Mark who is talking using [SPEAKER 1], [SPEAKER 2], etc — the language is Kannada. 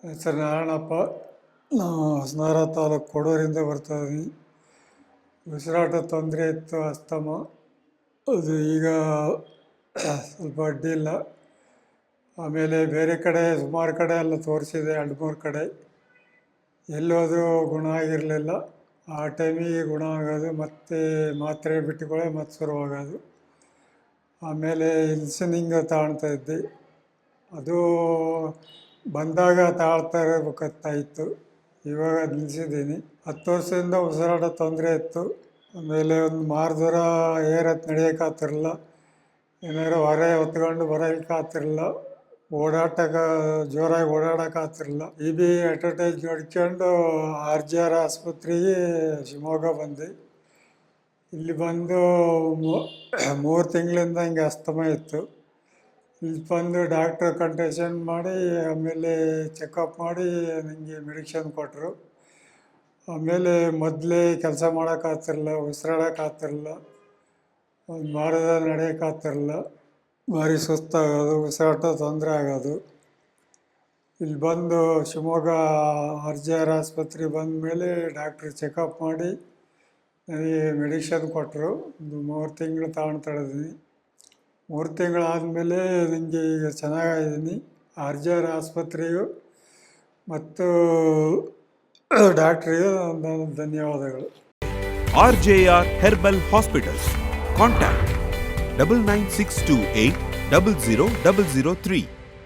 [SPEAKER 1] ಹೆಸರು ನಾರಾಯಣಪ್ಪ. ನಾವು ಹೊಸನಗರ ತಾಲೂಕು ಕೊಡೂರಿಂದ ಬರ್ತಾಯಿದ್ದೀನಿ. ಉಸಿರಾಟ ತೊಂದರೆ ಇತ್ತು, ಅಸ್ತಮ. ಅದು ಈಗ ಸ್ವಲ್ಪ ಅಡ್ಡಿಲ್ಲ. ಆಮೇಲೆ ಬೇರೆ ಕಡೆ ಸುಮಾರು ಕಡೆ ಎಲ್ಲ ತೋರಿಸಿದೆ, 2-3 ಕಡೆ. ಎಲ್ಲೋದ್ರೂ ಗುಣ ಆಗಿರಲಿಲ್ಲ. ಆ ಟೈಮಿಗೆ ಗುಣ ಆಗೋದು, ಮತ್ತೆ ಮಾತ್ರೆ ಬಿಟ್ಟುಕೊಳ್ಳೆ ಮತ್ತೆ ಶುರುವಾಗೋದು. ಆಮೇಲೆ ಇನ್ಸುಲಿನ್ ತಗೊಳ್ತಾ ಇದ್ದೆ. ಅದು ಬಂದಾಗ ತಾಳ್ತಾ ಇರಬೇಕಾಗ್ತಾಯಿತ್ತು. ಇವಾಗ ನಿಲ್ಲಿಸಿದ್ದೀನಿ. 10 ವರ್ಷದಿಂದ ಉಸಿರಾಟ ತೊಂದರೆ ಇತ್ತು. ಆಮೇಲೆ ಒಂದು ಮಾರ್ದೂರ ಏರತ್ತು ನಡೆಯೋಕ್ಕಾಗ್ತಿರಲಿಲ್ಲ. ಏನಾದ್ರು ಹೊರೆ ಹೊತ್ಕೊಂಡು ಬರೋಕ್ಕಾಗ್ತಿರಲಿಲ್ಲ. ಜೋರಾಗಿ ಓಡಾಡೋಕ್ಕಾಗ್ತಿರಲಿಲ್ಲ. ಬಿ ಅಡ್ವರ್ಟೈಸ್ ನೋಡ್ಕೊಂಡು RGR ಆಸ್ಪತ್ರೆಗೆ ಶಿವಮೊಗ್ಗ ಬಂದೆ. ಇಲ್ಲಿ ಬಂದು 3 ತಿಂಗಳಿಂದ ಹಿಂಗೆ ಅಸ್ತಮ ಇತ್ತು. ಇಲ್ಲಿ ಬಂದು ಡಾಕ್ಟ್ರ್ ಕನ್ಸಲ್ಟೇಷನ್ ಮಾಡಿ ಆಮೇಲೆ ಚೆಕಪ್ ಮಾಡಿ ನನಗೆ ಮೆಡಿಷನ್ ಕೊಟ್ಟರು. ಆಮೇಲೆ ಮೊದಲೇ ಕೆಲಸ ಮಾಡೋಕ್ಕಾಗ್ತಿರಲಿಲ್ಲ, ಉಸಿರಾಡೋಕ್ಕಾಗ್ತಿರಲಿಲ್ಲ, ಒಂದು ಮಾಡೋದು ನಡೆಯೋಕ್ಕಾಗ್ತಿರಲಿಲ್ಲ. ಭಾರಿ ಸುಸ್ತಾಗೋದು, ಉಸಿರಾಟ ತೊಂದರೆ ಆಗೋದು. ಇಲ್ಲಿ ಬಂದು ಶಿವಮೊಗ್ಗ RGR ಆಸ್ಪತ್ರೆಗೆ ಬಂದ ಮೇಲೆ ಡಾಕ್ಟ್ರು ಚೆಕಪ್ ಮಾಡಿ ನನಗೆ ಮೆಡಿಷನ್ ಕೊಟ್ಟರು. ಒಂದು 3 ತಿಂಗಳು ತಗೊಳ್ತಾ ಇದ್ದೀನಿ. 3 ತಿಂಗಳಾದಮೇಲೆ ನನಗೆ ಈಗ ಚೆನ್ನಾಗಿದ್ದೀನಿ. RGR ಆಸ್ಪತ್ರೆಗೂ ಮತ್ತು ಡಾಕ್ಟ್ರಿಗೆ ನನ್ನ ಧನ್ಯವಾದಗಳು.
[SPEAKER 2] RJR Herbal Hospitals. Contact 9962800003.